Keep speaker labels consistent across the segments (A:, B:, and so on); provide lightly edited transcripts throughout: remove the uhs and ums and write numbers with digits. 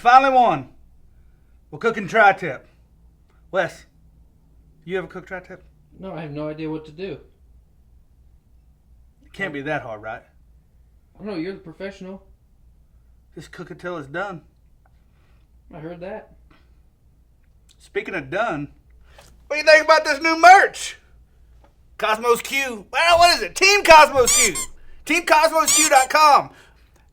A: finally won. We're cooking tri-tip. Wes, you ever cook tri-tip?
B: No, I have no idea what to do.
A: It can't be that hard, right?
B: I don't know, you're the professional.
A: Just cook it till it's done.
B: I heard that.
A: Speaking of done, what do you think about this new merch? Kosmos Q. Well, what is it? Team Kosmos Q. TeamKosmosQ.com.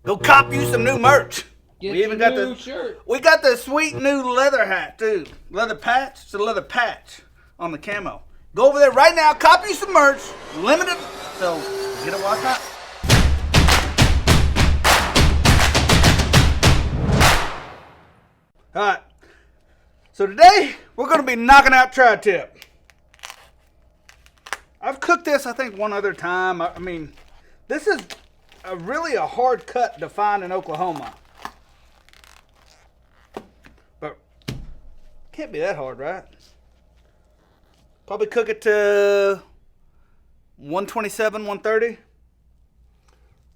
A: Go cop you some new merch.
B: Get
A: We even
B: your
A: got
B: new
A: the
B: shirt.
A: We got the sweet new leather hat too. Leather patch. It's a leather patch on the camo. Go over there right now. Cop you some merch. Limited. So get it while it's hot. All right. So today we're going to be knocking out tri-tip. I've cooked this, I think, one other time. I mean, this is really a hard cut to find in Oklahoma. But can't be that hard, right? Probably cook it to 127, 130.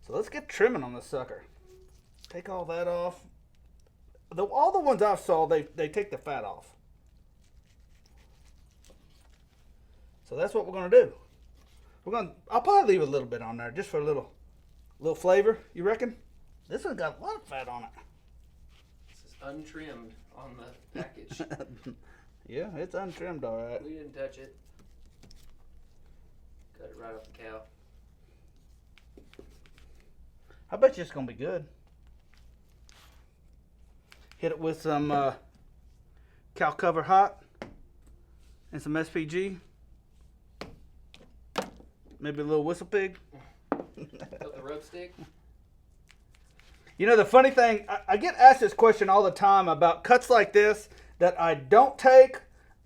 A: So let's get trimming on this sucker. Take all that off. All the ones I saw, they take the fat off. So that's what we're gonna do. I'll probably leave a little bit on there just for a little flavor. You reckon? This one's got a lot of fat on it.
B: This is untrimmed on the package.
A: Yeah, it's untrimmed, all right.
B: We didn't touch it. Cut it right off the cow.
A: I bet you it's gonna be good. Hit it with some cow cover hot and some SPG. Maybe a little whistle pig.
B: Got the rub stick.
A: You know, the funny thing, I get asked this question all the time about cuts like this that I don't take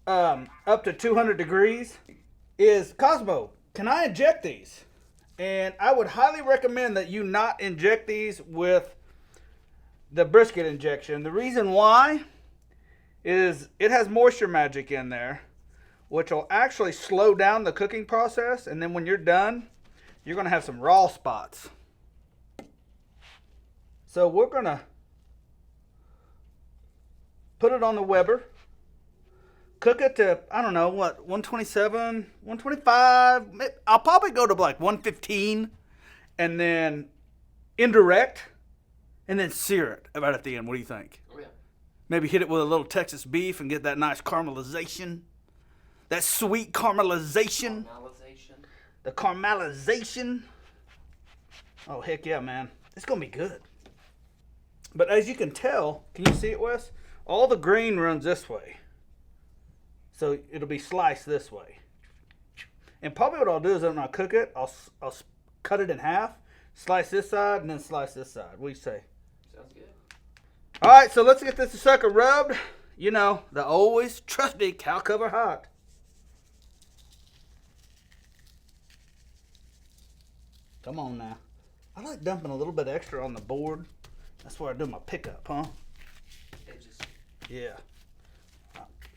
A: up to 200 degrees is, Kosmo, can I inject these? And I would highly recommend that you not inject these with the brisket injection. The reason why is it has moisture magic in there, which will actually slow down the cooking process. And then when you're done, you're going to have some raw spots. So we're going to put it on the Weber. Cook it to, I don't know, what, 127, 125. I'll probably go to like 115 and then indirect and then sear it right at the end. What do you think?
B: Oh, yeah.
A: Maybe hit it with a little Texas beef and get that nice caramelization. That sweet caramelization. The caramelization. Oh, heck yeah, man. It's going to be good. But as you can tell, can you see it, Wes? All the green runs this way. So it'll be sliced this way. And probably what I'll do is when I cook it, I'll cut it in half, slice this side, and then slice this side. What do you say?
B: Sounds good.
A: All right, so let's get this sucker rubbed. You know, the always trusty cow cover hot. Come on now. I like dumping a little bit extra on the board. That's where I do my pickup, huh?
B: Edges.
A: Yeah.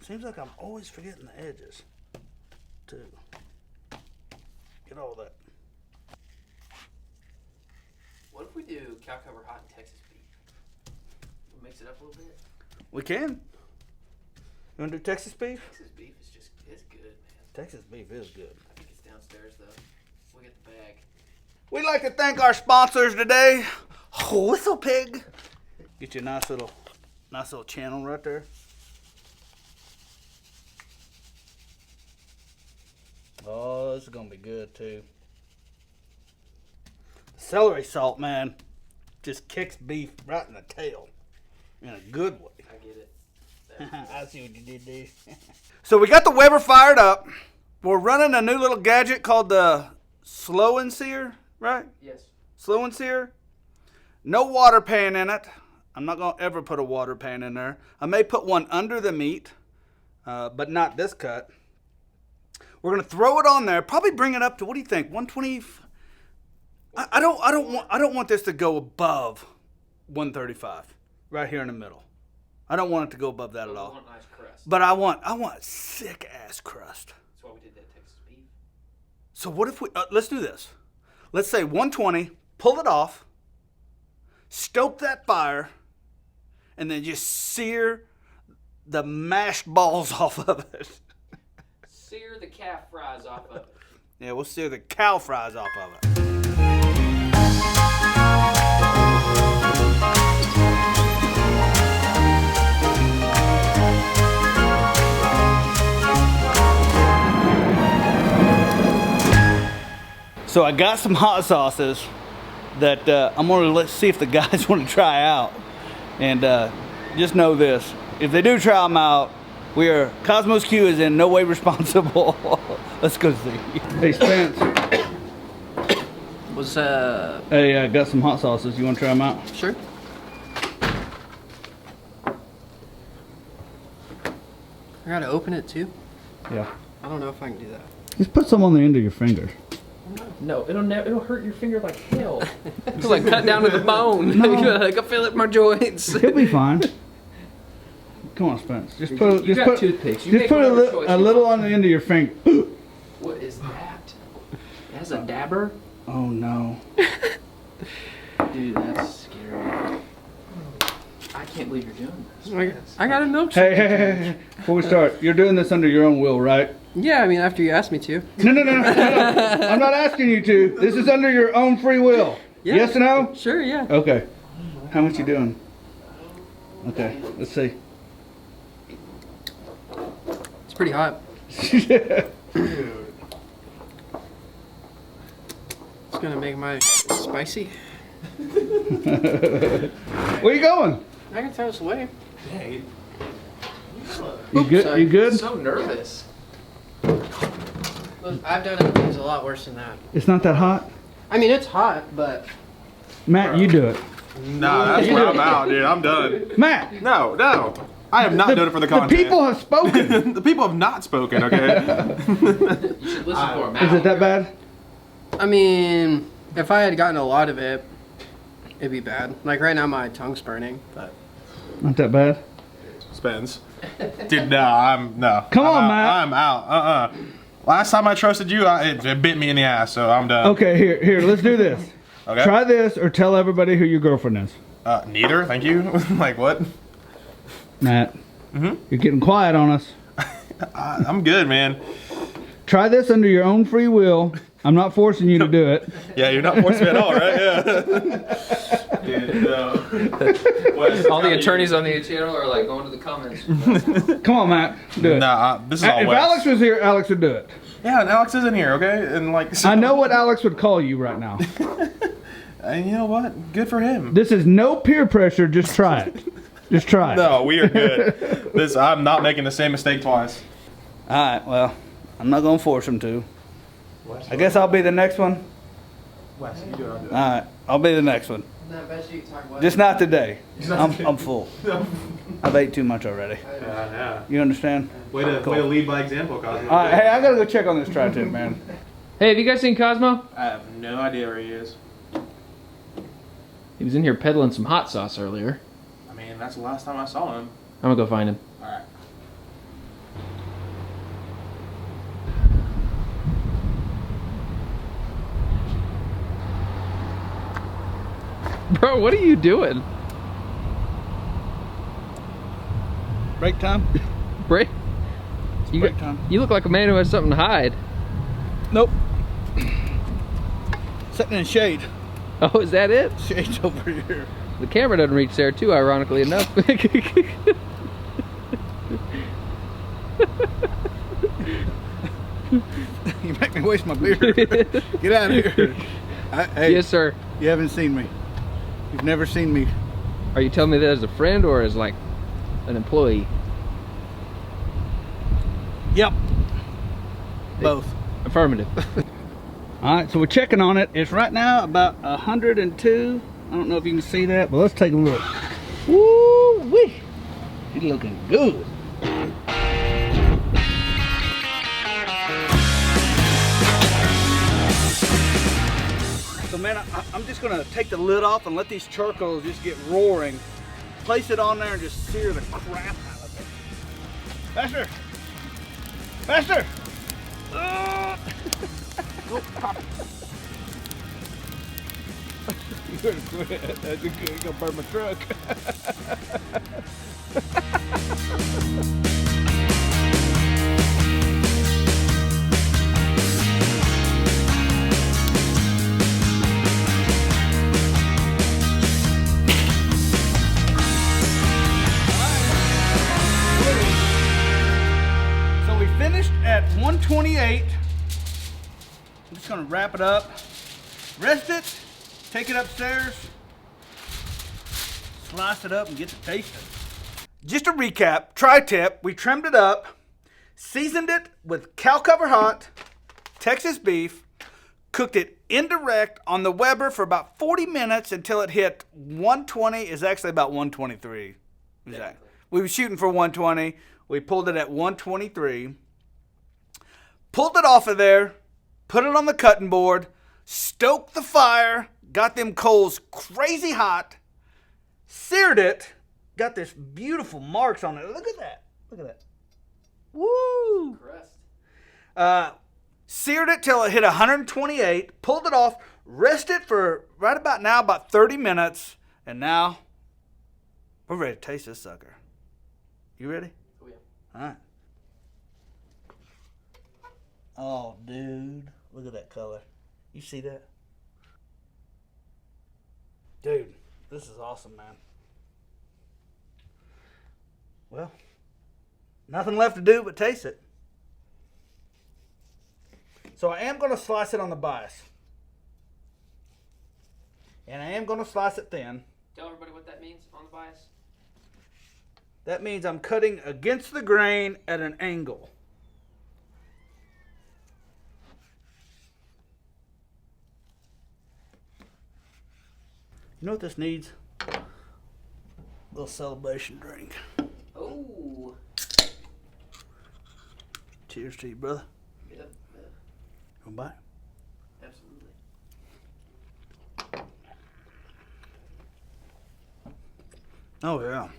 A: Seems like I'm always forgetting the edges, too. Get all that.
B: What if we do cow cover hot and Texas beef? We'll mix it up a little bit.
A: We can. You want to do Texas beef?
B: Texas beef is it's good, man.
A: Texas beef is good.
B: I think it's downstairs though. We'll get the bag.
A: We'd like to thank our sponsors today. Whistle Pig. Get you a nice little channel right there. Oh, this is gonna be good too. Celery salt, man, just kicks beef right in the tail in a good way.
B: I get it.
A: I see what you did there. So we got the Weber fired up. We're running a new little gadget called the Slow and Sear, right?
B: Yes.
A: Slow and Sear. No water pan in it. I'm not going to ever put a water pan in there. I may put one under the meat, but not this cut. We're going to throw it on there. Probably bring it up to, what do you think, 120? I don't want this to go above 135. Right here in the middle. I don't want it to go above that at all.
B: I want nice crust.
A: But I want sick ass crust.
B: That's why we did that Texas beef.
A: So what if we, let's do this. Let's say 120, pull it off, stoke that fire, and then just sear the mashed balls off of it.
B: Sear the calf fries off of it.
A: Yeah, we'll sear the cow fries off of it. So I got some hot sauces that I'm gonna see if the guys want to try out. And just know this, if they do try them out, Kosmos Q is in no way responsible. Let's go see. Hey Spence.
B: What's up?
A: Hey, I got some hot sauces. You want to try them out?
B: Sure. I gotta open it too?
A: Yeah.
B: I don't know if I can do that.
A: Just put some on the end of your finger.
B: No, it'll hurt your finger like hell. It's like cut down to the bone. No. Like I feel it in my joints.
A: It'll be fine. Come on, Spence. Just put
B: toothpicks.
A: Just put a little on the end of your finger.
B: What is that? That's a dabber?
A: Oh no.
B: Dude, that's scary. I can't believe you're doing this. I got a milkshake.
A: Hey. Before we start, you're doing this under your own will, right?
B: Yeah, I mean, after you asked me to.
A: No. I'm not asking you to. This is under your own free will.
B: Yeah.
A: Yes or no?
B: Sure, yeah.
A: Okay. How much you doing? Okay, let's see.
B: It's pretty hot.
A: Dude.
B: It's gonna make my spicy.
A: Where you going?
B: I can throw this away.
C: Hey.
A: You good?
B: Sorry.
A: You good?
B: I'm so nervous. Look, I've done things a lot worse than that.
A: It's not that hot?
B: I mean, it's hot, but...
A: Matt, you do it.
C: Nah, that's where I'm out, dude. I'm done.
A: Matt!
C: No. I have not done it for the content.
A: The people have spoken.
C: The people have not spoken, okay?
B: You should listen for them.
A: Is it that bad?
B: I mean, if I had gotten a lot of it, it'd be bad. Like right now, my tongue's burning, but...
A: Not that bad?
C: Spence. Dude, no.
A: Come on,
C: out.
A: Matt.
C: I'm out. Last time I trusted you, it bit me in the ass, so I'm done.
A: Okay, here, let's do this.
C: Okay.
A: Try this or tell everybody who your girlfriend is.
C: Neither, thank you. Like, what?
A: Matt, you're getting quiet on us.
C: I'm good, man.
A: Try this under your own free will. I'm not forcing you to do it.
C: Yeah, you're not forcing me at all, right? Yeah. Dude, no.
B: All the attorneys on the channel are like going to the comments.
A: Come on, Matt. Do it.
C: Nah, this is all
A: If
C: Wes.
A: Alex was here, Alex would do it.
C: Yeah, and Alex is in here, okay? And like, so,
A: I know what Alex would call you right now.
C: And you know what? Good for him.
A: This is no peer pressure. Just try it. Just try it.
C: No, we are good. I'm not making the same mistake twice.
A: All right. Well, I'm not gonna force him to. I guess I'll be the next one.
C: Wes, you do it, I'll do it.
A: All right. I'll be the next one. Just not today. I'm full. I've ate too much already.
C: Yeah.
A: You understand?
C: Way to lead by example, Kosmo.
A: All right. Hey, I gotta go check on this tri-tip, man.
B: Hey, have you guys seen Kosmo?
C: I have no idea where he is.
B: He was in here peddling some hot sauce earlier.
C: I mean, that's the last time I saw him.
B: I'm gonna go find him.
C: All right.
B: Bro, what are you doing?
A: Break time.
B: Break?
A: Break time.
B: You look like a man who has something to hide.
A: Nope. Sitting in shade.
B: Oh, is that it?
A: Shade's over here.
B: The camera doesn't reach there too, ironically enough.
A: You make me waste my beer. Get out of here. Hey,
B: Yes, sir.
A: you haven't seen me. You've never seen me.
B: Are you telling me that as a friend or as like an employee?
A: Yep. Both.
B: Affirmative.
A: All right, so we're checking on it. It's right now about 102. I don't know if you can see that, but let's take a look. Woo-wee. He's looking good. So man, I'm just gonna take the lid off and let these charcoals just get roaring. Place it on there and just sear the crap out of it. Faster! Faster! Oh, You better quit. That's good. You're gonna burn my truck. So we finished at 128. I'm just gonna wrap it up, rest it, take it upstairs, slice it up, and get to tasting. Just a recap, tri-tip, we trimmed it up, seasoned it with cow cover hot, Texas beef, cooked it indirect on the Weber for about 40 minutes until it hit 120, is actually about 123. Exactly. We were shooting for 120, we pulled it at 123, pulled it off of there, put it on the cutting board, stoked the fire, got them coals crazy hot, seared it, got this beautiful marks on it. Look at that. Look at that. Woo!
B: Crust.
A: Seared it till it hit 128, pulled it off, rested it for right about now, about 30 minutes, and now we're ready to taste this sucker. You ready?
B: Oh, yeah.
A: All right. Oh, dude. Look at that color. You see that? Dude, this is awesome, man. Well, nothing left to do but taste it. So I am going to slice it on the bias. And I am going to slice it thin.
B: Tell everybody what that means on the bias.
A: That means I'm cutting against the grain at an angle. You know what this needs? A little celebration drink.
B: Oh.
A: Cheers to you, brother.
B: Yep.
A: Come by.
B: Absolutely.
A: Oh, yeah.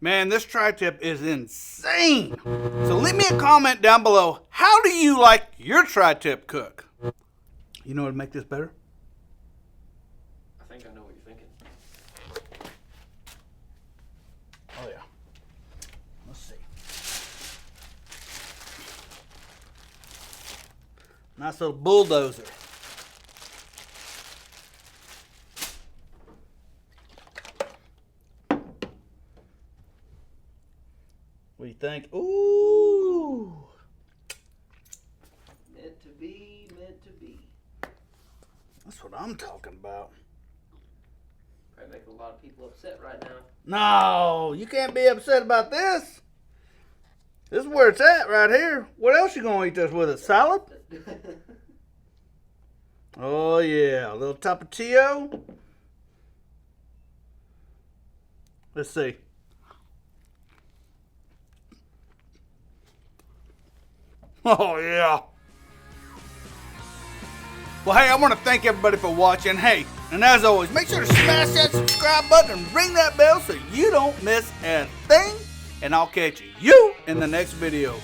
A: Man, this tri-tip is insane. So leave me a comment down below. How do you like your tri-tip cook? You know what would make this better?
B: I think I know what you're thinking.
A: Oh, yeah. Let's see. Nice little bulldozer. What do you think? Ooh.
B: Meant to be, meant to be.
A: That's what I'm talking about.
B: Probably make a lot of people upset right now.
A: No, you can't be upset about this. This is where it's at right here. What else you gonna eat this with? A salad? Oh yeah, a little tapatio. Let's see. Oh yeah. Well, hey, I want to thank everybody for watching. Hey, and as always, make sure to smash that subscribe button and ring that bell so you don't miss a thing. And I'll catch you in the next video.